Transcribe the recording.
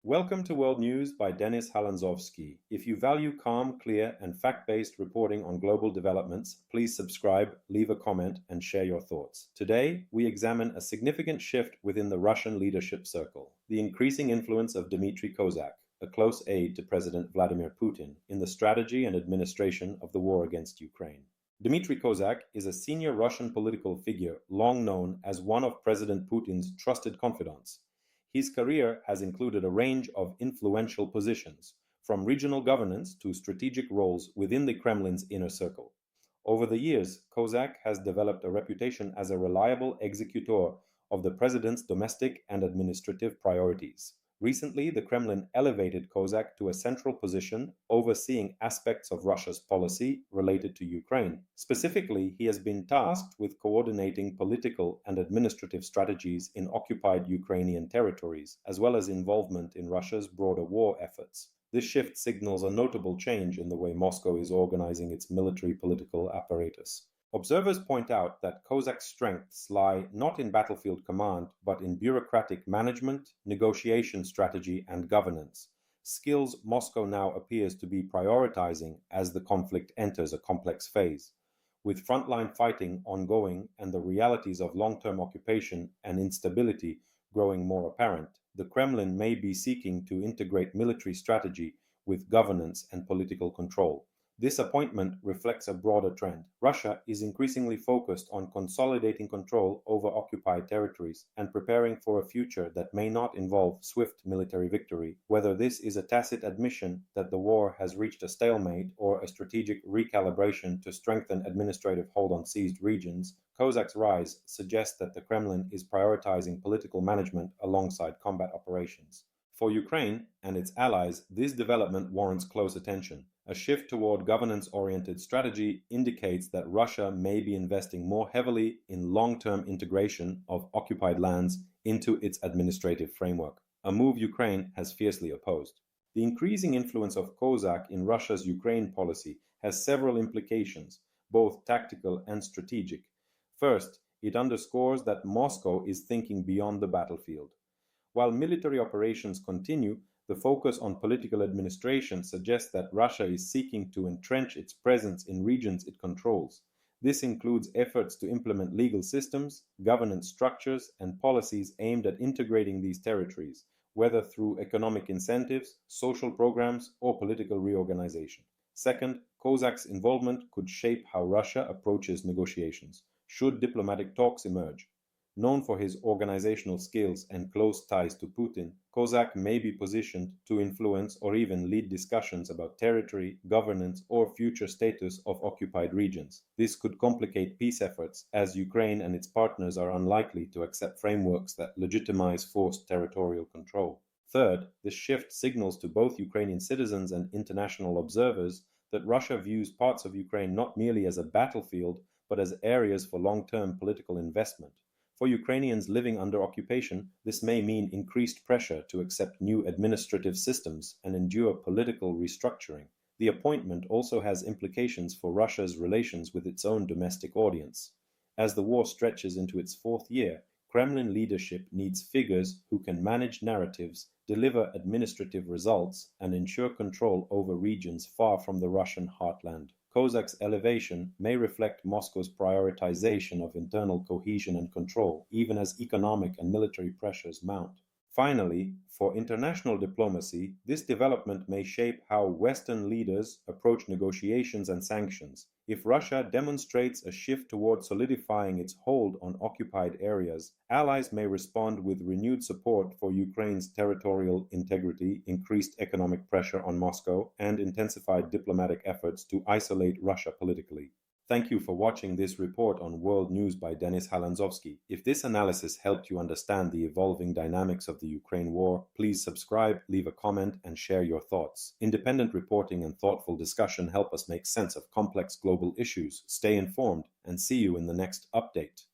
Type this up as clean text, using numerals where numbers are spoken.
Welcome to World News by Denis Halandzovskyi. If you value calm, clear, and fact-based reporting on global developments, please subscribe, leave a comment, and share your thoughts. Today, we examine a significant shift within the Russian leadership circle, the increasing influence of Dmitri Kozak, a close aide to President Vladimir Putin, in the strategy and administration of the war against Ukraine. Dmitri Kozak is a senior Russian political figure long known as one of President Putin's trusted confidants. His career has included a range of influential positions, from regional governance to strategic roles within the Kremlin's inner circle. Over the years, Kozak has developed a reputation as a reliable executor of the president's domestic and administrative priorities. Recently, the Kremlin elevated Kozak to a central position overseeing aspects of Russia's policy related to Ukraine. Specifically, he has been tasked with coordinating political and administrative strategies in occupied Ukrainian territories, as well as involvement in Russia's broader war efforts. This shift signals a notable change in the way Moscow is organizing its military political apparatus. Observers point out that Kozak's strengths lie not in battlefield command, but in bureaucratic management, negotiation strategy, and governance, skills Moscow now appears to be prioritizing as the conflict enters a complex phase. With frontline fighting ongoing and the realities of long-term occupation and instability growing more apparent, the Kremlin may be seeking to integrate military strategy with governance and political control. This appointment reflects a broader trend. Russia is increasingly focused on consolidating control over occupied territories and preparing for a future that may not involve swift military victory. Whether this is a tacit admission that the war has reached a stalemate or a strategic recalibration to strengthen administrative hold on seized regions, Kozak's rise suggests that the Kremlin is prioritizing political management alongside combat operations. For Ukraine and its allies, this development warrants close attention. A shift toward governance-oriented strategy indicates that Russia may be investing more heavily in long-term integration of occupied lands into its administrative framework, a move Ukraine has fiercely opposed. The increasing influence of Kozak in Russia's Ukraine policy has several implications, both tactical and strategic. First, it underscores that Moscow is thinking beyond the battlefield. While military operations continue, the focus on political administration suggests that Russia is seeking to entrench its presence in regions it controls. This includes efforts to implement legal systems, governance structures, and policies aimed at integrating these territories, whether through economic incentives, social programs, or political reorganization. Second, Kozak's involvement could shape how Russia approaches negotiations, should diplomatic talks emerge. Known for his organizational skills and close ties to Putin, Kozak may be positioned to influence or even lead discussions about territory, governance, or future status of occupied regions. This could complicate peace efforts, as Ukraine and its partners are unlikely to accept frameworks that legitimize forced territorial control. Third, this shift signals to both Ukrainian citizens and international observers that Russia views parts of Ukraine not merely as a battlefield, but as areas for long-term political investment. For Ukrainians living under occupation, this may mean increased pressure to accept new administrative systems and endure political restructuring. The appointment also has implications for Russia's relations with its own domestic audience. As the war stretches into its fourth year, Kremlin leadership needs figures who can manage narratives, deliver administrative results, and ensure control over regions far from the Russian heartland. Kozak's elevation may reflect Moscow's prioritization of internal cohesion and control, even as economic and military pressures mount. Finally, for international diplomacy, this development may shape how Western leaders approach negotiations and sanctions. If Russia demonstrates a shift toward solidifying its hold on occupied areas, allies may respond with renewed support for Ukraine's territorial integrity, increased economic pressure on Moscow, and intensified diplomatic efforts to isolate Russia politically. Thank you for watching this report on World News by Denis Halandzovskyi. If this analysis helped you understand the evolving dynamics of the Ukraine war, please subscribe, leave a comment, and share your thoughts. Independent reporting and thoughtful discussion help us make sense of complex global issues. Stay informed, and see you in the next update.